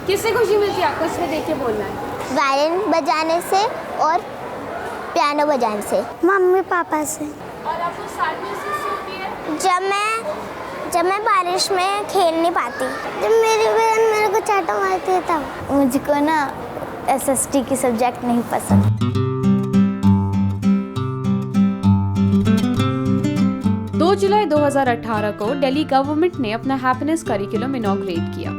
किससे खुशी मिलती है आपको, इसमें देख के बोलना है। वायलिन बजाने से और पियानो बजाने से। मम्मी पापा से। और आपको सैडनेस किससे होती है? जब मैं बारिश में खेल नहीं पाती, जब मेरी बहन मेरे को चाटा मारती है तब। मुझको ना SST की सब्जेक्ट नहीं पसंद। 2 जुलाई 2018 को दिल्ली गवर्नमेंट ने अपना हैप्पीनेस करिकुलम इनॉग्रेट किया।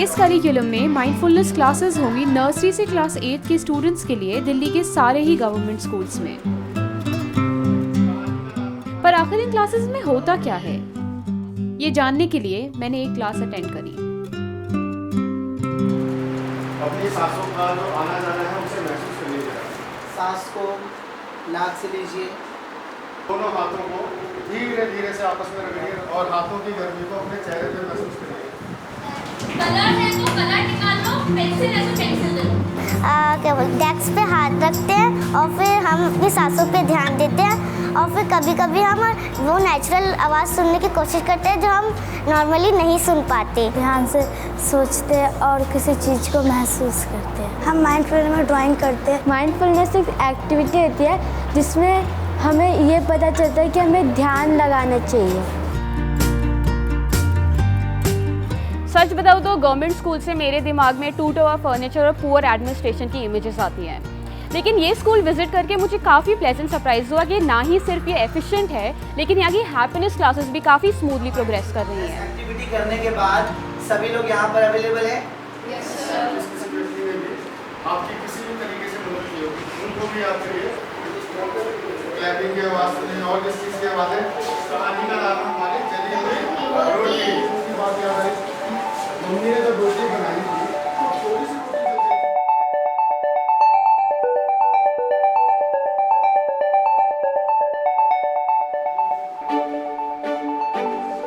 इस करिकुलम में माइंडफुलनेस क्लासेस होंगी नर्सरी से क्लास 8 के स्टूडेंट्स के लिए दिल्ली के सारे ही गवर्नमेंट स्कूल्स में। पर आखिर इन क्लासेस में होता क्या है, ये जानने के लिए मैंने एक क्लास अटेंड करी। अपनी सांसों का जो आना जाना है उसे महसूस करिए। सांस को नाक से लीजिए, दोनों हाथों को धीरे धीरे से आपस में रगड़िए और हाथों की गर्मी को अपने चेहरे पे महसूस करिए। कलर है तो कलर निकाल लो, पेंसिल है तो पेंसिल दे लो। क्या बोलते, डेस्क पे हाथ रखते हैं और फिर हम अपनी सांसों पे ध्यान देते हैं और फिर कभी कभी हम वो नेचुरल आवाज़ सुनने की कोशिश करते हैं जो हम नॉर्मली नहीं सुन पाते। ध्यान से सोचते हैं और किसी चीज़ को महसूस करते हैं। हम माइंडफुलनेस में ड्राइंग करते हैं। माइंडफुलनेस एक एक्टिविटी होती है जिसमें हमें ये पता चलता है कि हमें ध्यान लगाना चाहिए। सच बताऊँ तो गवर्नमेंट स्कूल से मेरे दिमाग में टूटा हुआ फर्नीचर और पुअर एडमिनिस्ट्रेशन की इमेजेस आती हैं, लेकिन ये स्कूल विजिट करके मुझे काफ़ी प्लेजेंट सरप्राइज हुआ कि ना ही सिर्फ ये एफिशिएंट है, लेकिन यहाँ की हैप्पीनेस क्लासेस भी काफ़ी स्मूथली प्रोग्रेस कर रही हैं। एक्टिविटी करने के बाद सभी लोग यहाँ पर अवेलेबल हैं। आपकी किसी भी तरीके से मदद की होगी, उनको भी आपके लिए क्लैपिंग की आवाज़ सुने और किस चीज़ की आवाज़ है। कहानी का नाम हमारे जली हुई रोटी की बात याद आई। मम्मी ने जब रोटी बनाई थी, थोड़ी सी रोटी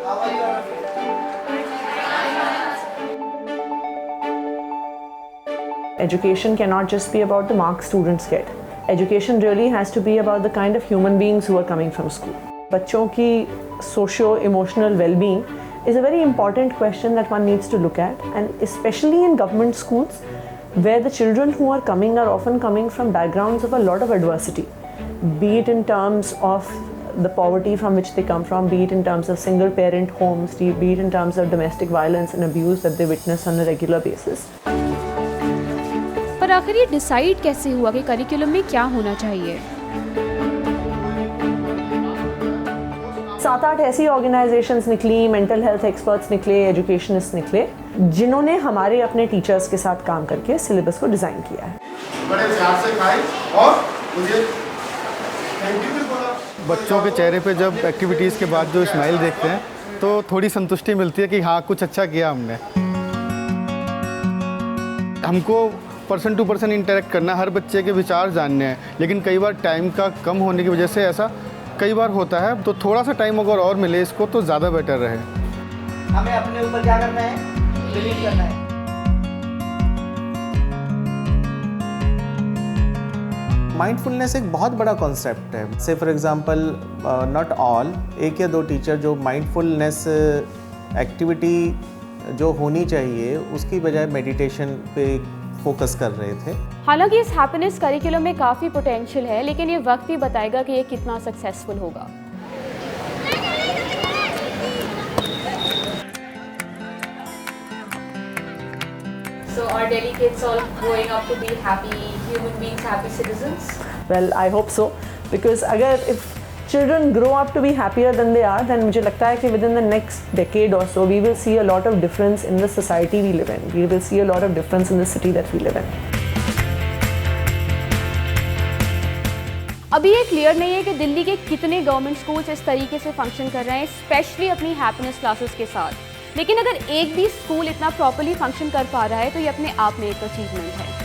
How are you, Anna? Education cannot just be about the marks students get. Education really has to be about the kind of human beings who are coming from school. बच्चों की socio-emotional well-being is a very important question that one needs to look at, and especially in government schools where the children who are coming are often coming from backgrounds of a lot of adversity, be it in terms of the poverty from which they come from, be it in terms of single parent homes, be it in terms of domestic violence and abuse that they witness on a regular basis. पर आखिर ये decide कैसे हुआ कि curriculum में क्या होना चाहिए? 7-8 ऐसी ऑर्गेनाइजेशंस निकली, मेंटल हेल्थ एक्सपर्ट्स निकले, एजुकेशनिस्ट निकले, जिन्होंने हमारे अपने टीचर्स के साथ काम करके सिलेबस को डिज़ाइन किया है। बड़े प्यार से खाए और मुझे थैंक यू भी बोला। बच्चों के चेहरे पे जब एक्टिविटीज़ के बाद जो स्माइल देखते हैं तो थोड़ी संतुष्टि मिलती है कि हाँ कुछ अच्छा किया हमने। हमको पर्सन टू पर्सन इंटरेक्ट करना, हर बच्चे के विचार जानने हैं, लेकिन कई बार टाइम का कम होने की वजह से ऐसा कई बार होता है, तो थोड़ा सा टाइम अगर और मिले इसको तो ज़्यादा बेटर रहे। हमें अपने ऊपर क्या करना है, बिलीव करना है। माइंडफुलनेस एक बहुत बड़ा कॉन्सेप्ट है। से फॉर एग्जांपल नॉट ऑल, 1 या 2 टीचर जो माइंडफुलनेस एक्टिविटी जो होनी चाहिए उसकी बजाय मेडिटेशन पे फोकस कर रहे थे। हालांकि इस हैप्पीनेस करिकुलम में काफ़ी पोटेंशियल है, लेकिन ये वक्त ही बताएगा कि ये कितना सक्सेसफुल होगा। So are Delhi kids all growing up to be happy human beings, happy citizens? Well, I hope so, because if children grow up to be happier than they are, then मुझे लगता है कि within the next decade or so we will see a lot of difference in the society we live in. We will see a lot of difference in the city that we live in. अभी ये clear नहीं है कि दिल्ली के कितने government schools इस तरीके से फंक्शन कर रहे हैं, स्पेशली अपनी हैप्पीनेस क्लासेस के साथ। लेकिन अगर एक भी स्कूल इतना प्रॉपर्ली फंक्शन कर पा रहा है तो ये अपने आप में एक अचीवमेंट है।